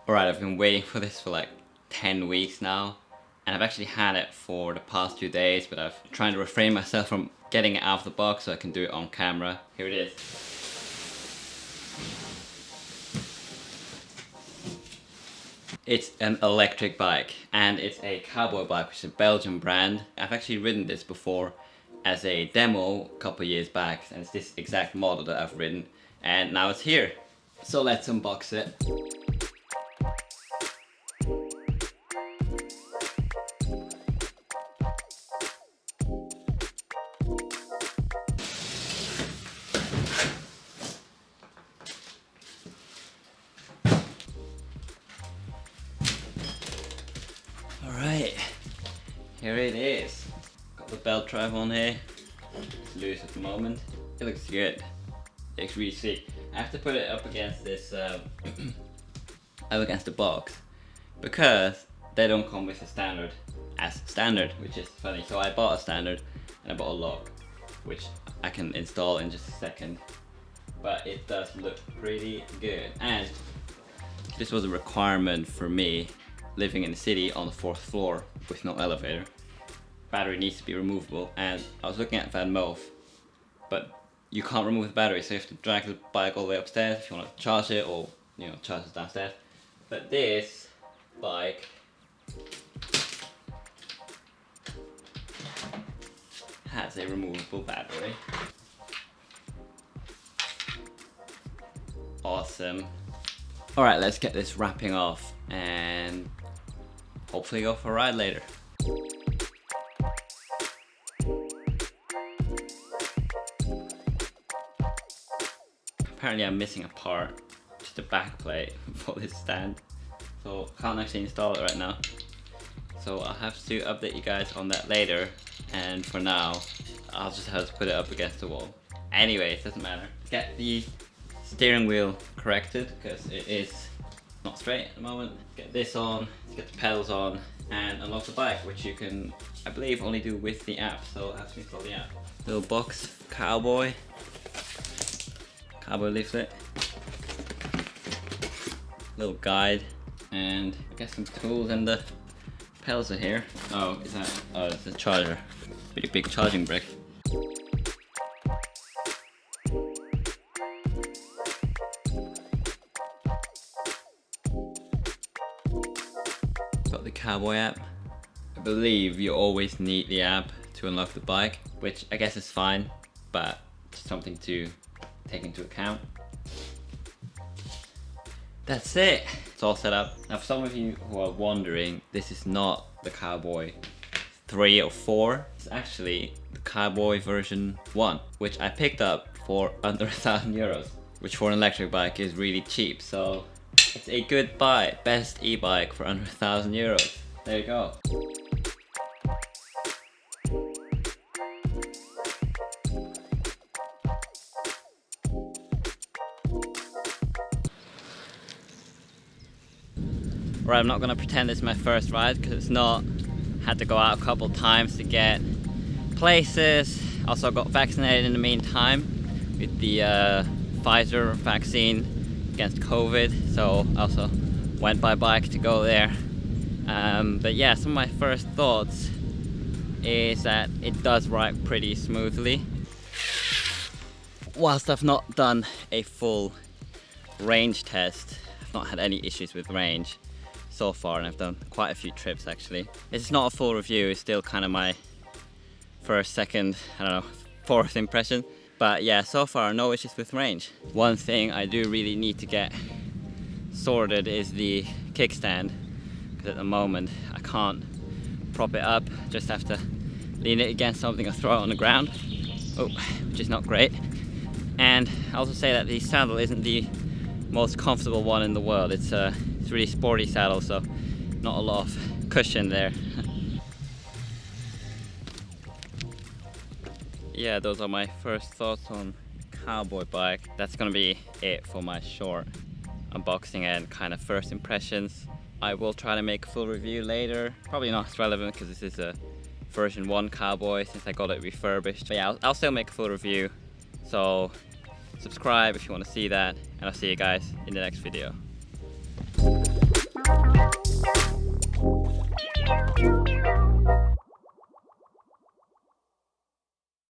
Alright, I've been waiting for this for like 10 weeks now, and I've actually had it for the past 2 days, but I've trying to refrain myself from getting it out of the box so I can do it on camera. Here it is. It's an electric bike, and it's a Cowboy bike, which is a Belgian brand. I've actually ridden this before as a demo a couple of years back, and it's this exact model that I've ridden, and now it's here. So let's unbox it. Alright, here it is. Got the belt drive on here. It's loose at the moment. It looks good. It looks really sick. I have to put it up against this, up against the box, because they don't come with a standard as standard, which is funny. So I bought a standard and I bought a lock, which I can install in just a second. But it does look pretty good, and this was a requirement for me living in the city on the 4th floor with no elevator. Battery needs to be removable, and I was looking at Van Moof, but you can't remove the battery, so you have to drag the bike all the way upstairs if you want to charge it, or charge it downstairs. But this bike has a removable battery. Awesome. Alright, let's get this wrapping off and hopefully go for a ride later. Apparently I'm missing a part, just a back plate for this stand, so can't actually install it right now. So I'll have to update you guys on that later, and for now I'll just have to put it up against the wall. Anyway, it doesn't matter. Get the steering wheel corrected because it is not straight at the moment. Get this on, get the pedals on, and unlock the bike, which you can, I believe, only do with the app, so I have to install the app. Little box, Cowboy leaflet, little guide, and I guess some tools, and the pedals are here. Oh, is that? Oh, it's a charger. Pretty big charging brick. Got the Cowboy app. I believe you always need the app to unlock the bike, which I guess is fine, but something to take into account. That's it. It's all set up. Now, for some of you who are wondering, this is not the Cowboy 3 or 4. It's actually the Cowboy version 1, which I picked up for under €1,000, which for an electric bike is really cheap. So it's a good buy. Best e-bike for under €1,000. There you go. Right, I'm not gonna pretend this is my first ride because it's not. Had to go out a couple times to get places. Also got vaccinated in the meantime with the Pfizer vaccine against COVID, so I also went by bike to go there. But yeah, some of my first thoughts is that it does ride pretty smoothly. Whilst I've not done a full range test, I've not had any issues with range so far, and I've done quite a few trips actually. It's not a full review, it's still kind of my first, second, I don't know, fourth impression. But yeah, so far no issues with range. One thing I do really need to get sorted is the kickstand, because at the moment I can't prop it up, just have to lean it against something or throw it on the ground. Oh, which is not great. And I also say that the saddle isn't the most comfortable one in the world. It's a really sporty saddle, so not a lot of cushion there. Yeah, those are my first thoughts on Cowboy bike. That's gonna be it for my short unboxing and kind of first impressions. I will try to make a full review later. Probably not as relevant because this is a version 1 Cowboy since I got it refurbished. But yeah, I'll still make a full review. So subscribe if you want to see that, and I'll see you guys in the next video.